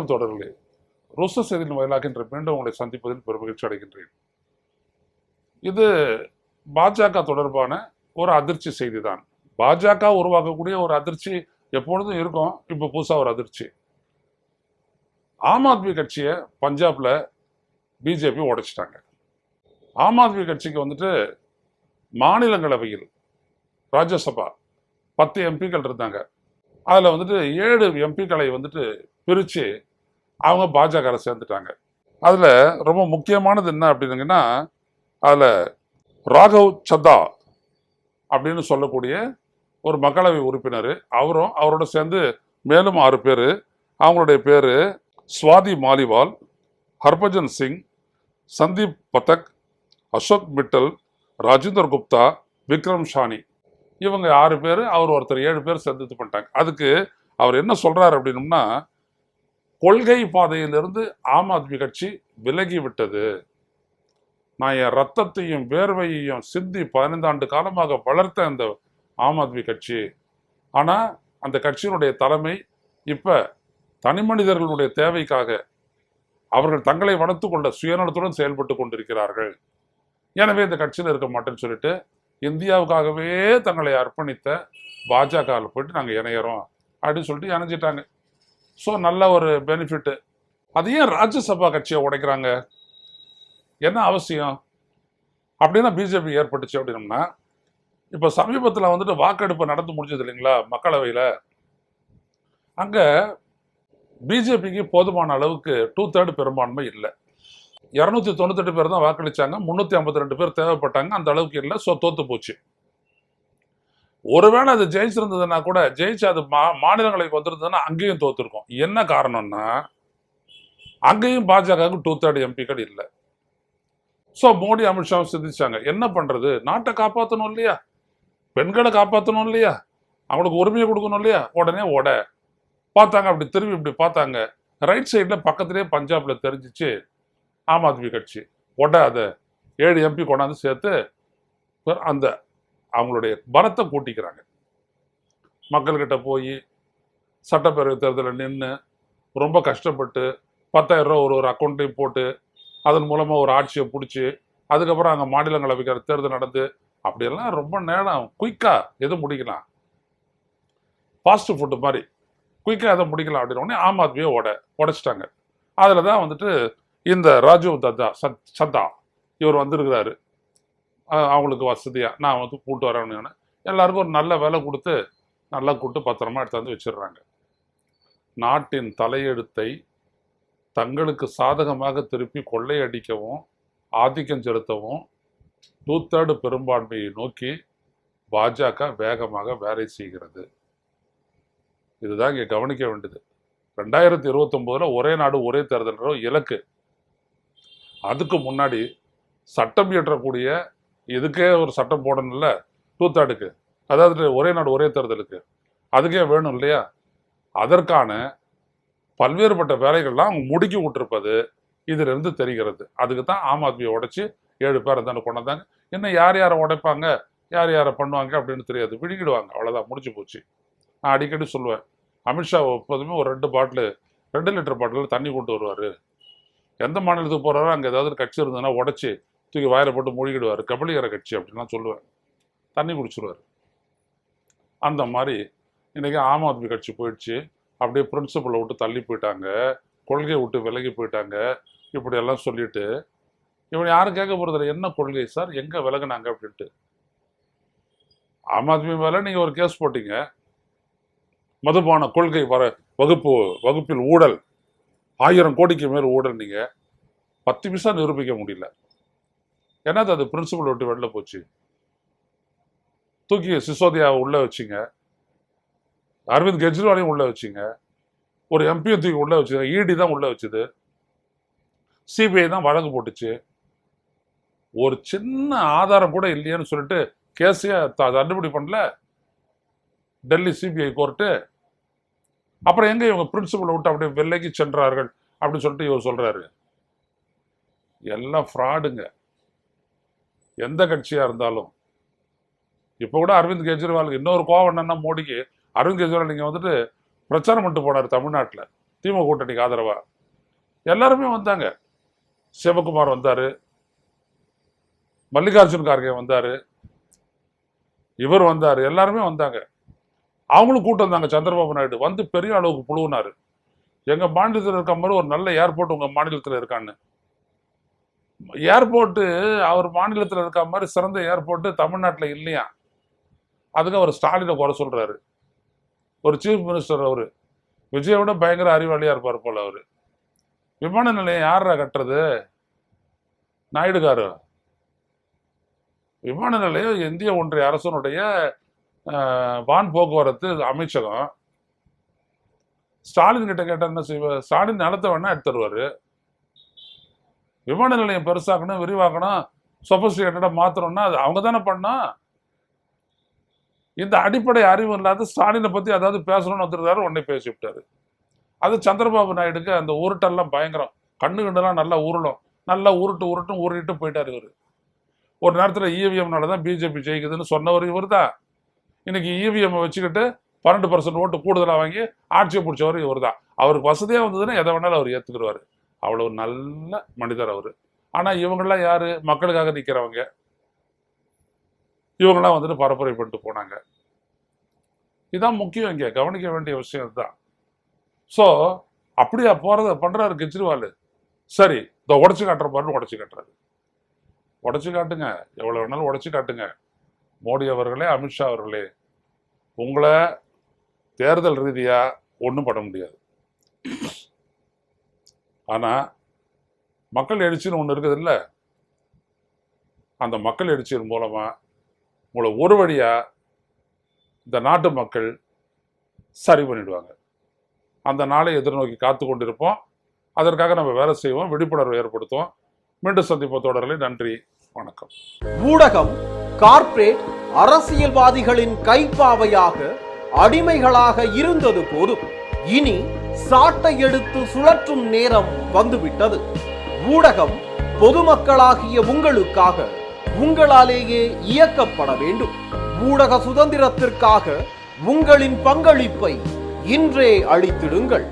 வணக்கம் தொடர்களே. ருச செய்தியின் வாயிலாக இன்று மீண்டும் உங்களை சந்திப்பதில் பெரும் மகிழ்ச்சி அடைகின்றேன். இது பாஜக தொடர்பான ஒரு அதிர்ச்சி செய்தி தான். பாஜக உருவாக்கக்கூடிய ஒரு அதிர்ச்சி எப்பொழுதும் இருக்கும். இப்ப புதுசா ஒரு அதிர்ச்சி. ஆம் ஆத்மி கட்சியை பஞ்சாப்ல பிஜேபி உடைச்சிட்டாங்க. ஆம் ஆத்மி கட்சிக்கு வந்துட்டு மாநிலங்களவையில் ராஜ்யசபா 10 எம்பிக்கள் இருந்தாங்க. அதில் வந்துட்டு 7 எம்பிக்களை வந்துட்டு பிரித்து அவங்க பாஜக சேர்ந்துட்டாங்க. அதில் ரொம்ப முக்கியமானது என்ன அப்படின்னா, அதில் ராகவ் சத்தா அப்படின்னு சொல்லக்கூடிய ஒரு மக்களவை உறுப்பினர், அவரும் அவரோட சேர்ந்து மேலும் 6 பேர். அவங்களுடைய பேர் ஸ்வாதி மாலிவால், ஹர்பஜன் சிங், சந்தீப் பதக், அசோக் மிட்டல், ராஜேந்தர் குப்தா, விக்ரம் ஷானி. இவங்க 6 பேர், அவர் ஒருத்தர் 7 பேர் சேர்ந்து பண்ணிட்டாங்க. அதுக்கு அவர் என்ன சொல்றாரு அப்படின்னம்னா, கொள்கை பாதையிலிருந்து ஆம் ஆத்மி கட்சி விலகி விட்டது. நான் என் ரத்தத்தையும் வேர்வையையும் சிந்தி 15 ஆண்டு காலமாக வளர்த்த அந்த ஆம் ஆத்மி கட்சி, ஆனா அந்த கட்சியினுடைய தலைமை இப்ப தனி மனிதர்களுடைய தேவைக்காக அவர்கள் தங்களை வளர்த்து கொண்ட சுயநலத்துடன் செயல்பட்டு கொண்டிருக்கிறார்கள். எனவே இந்த கட்சியில் இருக்க மாட்டேன்னு சொல்லிட்டு இந்தியாவுக்காகவே தங்களை அர்ப்பணித்த பாஜகவில் போயிட்டு நாங்கள் இணையறோம் அப்படின்னு சொல்லிட்டு இணைஞ்சிட்டாங்க. ஸோ நல்ல ஒரு பெனிஃபிட்டு. அது ஏன் ராஜ்யசபா கட்சியை உடைக்கிறாங்க? என்ன அவசியம் அப்படின்னா பிஜேபி ஏற்பட்டுச்சு அப்படின்னம்னா, இப்போ சமீபத்தில் வந்துட்டு வாக்கெடுப்பு நடந்து முடிஞ்சது இல்லைங்களா மக்களவையில். அங்கே பிஜேபிக்கு போதுமான அளவுக்கு 2/3 பெரும்பான்மை இல்லை. 298 பேர் தான் வாக்களிச்சாங்க. 352 பேர் தேவைப்பட்டாங்க. அந்த அளவுக்கு இல்லை. ஸோ தோத்து போச்சு. ஒருவேளை அது ஜெயிச்சிருந்ததுன்னா கூட, ஜெயிச்சு அது மாநிலங்களுக்கு வந்திருந்ததுன்னா அங்கேயும் தோத்துருக்கும். என்ன காரணம்னா, அங்கேயும் பாஜகவுக்கு 2/3 எம்பிக்கள் இல்லை. ஸோ மோடி அமித்ஷாவும் சிந்திச்சாங்க, என்ன பண்றது, நாட்டை காப்பாற்றணும் இல்லையா, பெண்களை காப்பாற்றணும் இல்லையா, அவங்களுக்கு உரிமையை கொடுக்கணும் இல்லையா. உடனே பார்த்தாங்க, அப்படி திரும்பி இப்படி பார்த்தாங்க. ரைட் சைடில் பக்கத்துலேயே பஞ்சாப்ல தெரிஞ்சிச்சு ஆம் ஆத்மி கட்சி. அதை 7 எம்பி கொண்டாந்து சேர்த்து அந்த அவங்களுடைய பலத்தை கூட்டிக்கிறாங்க. மக்கள்கிட்ட போய் சட்டப்பேரவை தேர்தலில் நின்று ரொம்ப கஷ்டப்பட்டு 10,000 ரூபா ஒரு அக்கௌண்ட்டையும் போட்டு அதன் மூலமாக ஒரு ஆட்சியை பிடிச்சி, அதுக்கப்புறம் அங்கே மாநிலங்களவைக்கான தேர்தல் நடந்து, அப்படியெல்லாம் ரொம்ப நேரம் குயிக்காக எதுவும் முடிக்கலாம், ஃபாஸ்ட் ஃபுட்டு மாதிரி குயிக்காக எதை முடிக்கலாம் அப்படின்னு ஆம் ஆத்மியை உடைச்சிட்டாங்க. அதில் தான் வந்துட்டு இந்த ராஜீவ் சத்தா இவர் வந்திருக்கிறாரு. அவங்களுக்கு வசதியாக நான் வந்து கூப்பிட்டு வரேன்னு எல்லாருக்கும் ஒரு நல்ல வேலை கொடுத்து நல்லா கூப்பிட்டு பத்திரமா எடுத்தாந்து வச்சிடுறாங்க. நாட்டின் தலையெழுத்தை தங்களுக்கு சாதகமாக திருப்பி கொள்ளையடிக்கவும் ஆதிக்கம் செலுத்தவும் 2/3 பெரும்பான்மையை நோக்கி பாஜக வேகமாக வேலை செய்கிறது. இதுதான் இங்கே கவனிக்க வேண்டியது. 2029 ஒரே நாடு ஒரே தேர்தல் இலக்கு. அதுக்கு முன்னாடி சட்டம் இயற்றக்கூடிய இதுக்கே ஒரு சட்டம் போடணும்ல, 2/3க்கு, அதாவது ஒரே நாடு ஒரே தேர்தலுக்கு, அதுக்கே வேணும் இல்லையா. அதற்கான பல்வேறுபட்ட வேலைகள்லாம் அவங்க முடுக்கி விட்டுருப்பது இதிலிருந்து தெரிகிறது. அதுக்கு தான் ஆம் ஆத்மியை உடைச்சி 7 பேரை தானே கொண்டாந்தாங்க. இன்னும் யார் யாரை உடைப்பாங்க, யார் யாரை பண்ணுவாங்க அப்படின்னு தெரியாது, விழுங்கிடுவாங்க, அவ்வளோதான், முடிச்சு போச்சு. நான் அடிக்கடி சொல்லுவேன், அமித்ஷா எப்போதுமே ஒரு 2 லிட்டர் பாட்டில் தண்ணி கொண்டு வருவார். எந்த மாநிலத்துக்கு போகிறாரோ அங்கே ஏதாவது கட்சி இருந்ததுன்னா உடச்சி தூக்கி வாயில போட்டு மூழ்கிடுவார். கபலீகர கட்சி அப்படின்லாம் சொல்லுவேன். தண்ணி குடிச்சிடுவார். அந்த மாதிரி இன்றைக்கி ஆம் ஆத்மி கட்சி போயிடுச்சு. அப்படியே பிரின்சிபலை விட்டு தள்ளி போயிட்டாங்க, கொள்கையை விட்டு விலகி போயிட்டாங்க. இப்படியெல்லாம் சொல்லிட்டு இவன் யாரும் கேட்க போகிறதில்ல, என்ன கொள்கை சார், எங்கே விலகுனாங்க அப்படின்ட்டு. ஆம் ஆத்மி மேலே நீங்கள் ஒரு கேஸ் போட்டீங்க, மதுபான கொள்கை வகுப்பில் ஊழல், 1000 கோடிக்கு மேல் ஊழல். நீங்கள் 10 பைசா நிரூபிக்க முடியல. என்னது அது பிரின்சிபல் விட்டு வெளில போச்சு. தூக்கி சிசோதியாவை உள்ள வச்சிங்க, அரவிந்த் கெஜ்ரிவாலையும் உள்ள வச்சிங்க, ஒரு எம்பியும் தூக்கி உள்ள வச்சுங்க. இடி தான் உள்ள வச்சுது, சிபிஐ தான் வழக்கு போட்டுச்சு. ஒரு சின்ன ஆதாரம் கூட இல்லையேன்னு சொல்லிட்டு கேஸையே தள்ளுபடி பண்ணல டெல்லி சிபிஐ கோர்ட்டு. அப்புறம் எங்க இவங்க பிரின்சிபலை விட்டு அப்படியே விலகி சென்றார்கள் அப்படின்னு சொல்லிட்டு இவர் சொல்றாரு. எல்லாம் ஃப்ராடுங்க, எந்த கட்சியா இருந்தாலும். இப்போ கூட அரவிந்த் கெஜ்ரிவாலுக்கு இன்னொரு கோவம் என்னன்னா, மோடிக்கு அரவிந்த் கெஜ்ரிவால் நீங்க வந்துட்டு பிரச்சாரம் பண்ணிட்டு போனார் தமிழ்நாட்டில் திமுக கூட்டணிக்கு ஆதரவா எல்லாருமே வந்தாங்க. சிவகுமார் வந்தாரு, மல்லிகார்ஜுன் கார்கே வந்தாரு, இவர் வந்தாரு, எல்லாருமே வந்தாங்க. அவங்களும் கூட்டம் வந்தாங்க. சந்திரபாபு நாயுடு வந்து பெரிய அளவுக்கு புழுவினாரு. எங்க மாநிலத்தில் இருக்க மாதிரி ஒரு நல்ல ஏர்போர்ட் உங்க மாநிலத்தில் இருக்கான்னு. ஏர்போர்ட்டு அவர் மாநிலத்தில் இருக்க மாதிரி சிறந்த ஏர்போர்ட்டு தமிழ்நாட்டில் இல்லையா? அதுக்கு அவர் ஸ்டாலினை குறை சொல்றாரு. ஒரு சீஃப் மினிஸ்டர், அவரு விஜயை விட பயங்கர அறிவாளியா இருப்பார் போல. அவரு விமான நிலையம் யாரா கட்டுறது? நாயுடுகாரு. விமான நிலையம் இந்திய ஒன்றிய அரசனுடைய வான் போக்குவரத்து அமைச்சகம். ஸ்டாலின் கிட்ட கேட்டா என்ன செய்வார்? ஸ்டாலின் நிலத்தை வேணா எடுத்து தருவாரு. விமான நிலையம் பெருசாக்கணும், விரிவாக்கணும், சொபஸ்டிகேட்டடா மாத்தணும்னா அது அவங்க தானே பண்ணோம். இந்த அடிப்படை அறிவு இல்லாத ஸ்டாலினை பத்தி அதாவது பேசணும்னு வந்துருக்காரு, உடனே பேசிவிட்டாரு. அது சந்திரபாபு நாயுடுக்கு அந்த உருட்டெல்லாம் பயங்கரம். கண்ணு கண்டுலாம் நல்லா உருளும். நல்லா உருட்டிட்டு போயிட்டாரு இவர். ஒரு நேரத்தில் இவிஎம்னாலதான் பிஜேபி ஜெயிக்குதுன்னு சொன்னவர் இவர் தான். இன்னைக்கு இவிஎம் வச்சுக்கிட்டு 12% ஓட்டு கூடுதலாக வாங்கி ஆட்சியை பிடிச்சவர் இவர் தான். அவருக்கு வசதியாக வந்ததுன்னா எதை வேணாலும் அவர் ஏற்றுக்கிடுவார். அவ்வளவு நல்ல மனிதர் அவர். ஆனால் இவங்கெல்லாம் யாரு? மக்களுக்காக நிற்கிறவங்க. இவங்கெல்லாம் வந்துட்டு பரப்புரை பண்ணிட்டு போனாங்க. இதுதான் முக்கியம், இங்கே கவனிக்க வேண்டிய விஷயம் தான். ஸோ அப்படியா பண்றாரு கெஜ்ரிவால். சரி, இந்த உடச்சு காட்டுற பாருன்னு உடச்சு காட்டுறாரு. உடச்சு காட்டுங்க, எவ்வளவு வேணாலும் உடச்சு காட்டுங்க. மோடி அவர்களே, அமித்ஷா அவர்களே, உங்களை தேர்தல் ரீதியா ஒன்றும் பண்ண முடியாது. ஆனா மக்கள் எழுச்சின்னு ஒன்று இருக்குது இல்லை? அந்த மக்கள் எழுச்சியின் மூலமா உங்களை ஒரு வழியா இந்த நாட்டு மக்கள் சரி பண்ணிடுவாங்க. அந்த நாளை எதிர்நோக்கி காத்து கொண்டிருப்போம். அதற்காக நம்ம வேலை செய்வோம், விழிப்புணர்வு ஏற்படுத்துவோம். மீண்டும் சந்திப்போம் தொடரில். நன்றி, வணக்கம். ஊடகம் கார்ப்பரேட் அரசியல்வாதிகளின் கைப்பாவையாக அடிமைகளாக இருந்தது போதும். இனி சாட்டை எடுத்து சுழற்றும் நேரம் வந்துவிட்டது. ஊடகம் பொதுமக்களாகிய உங்களுக்காக, உங்களாலேயே இயக்கப்பட வேண்டும். ஊடக சுதந்திரத்திற்காக உங்களின் பங்களிப்பை இன்றே அளித்திடுங்கள்.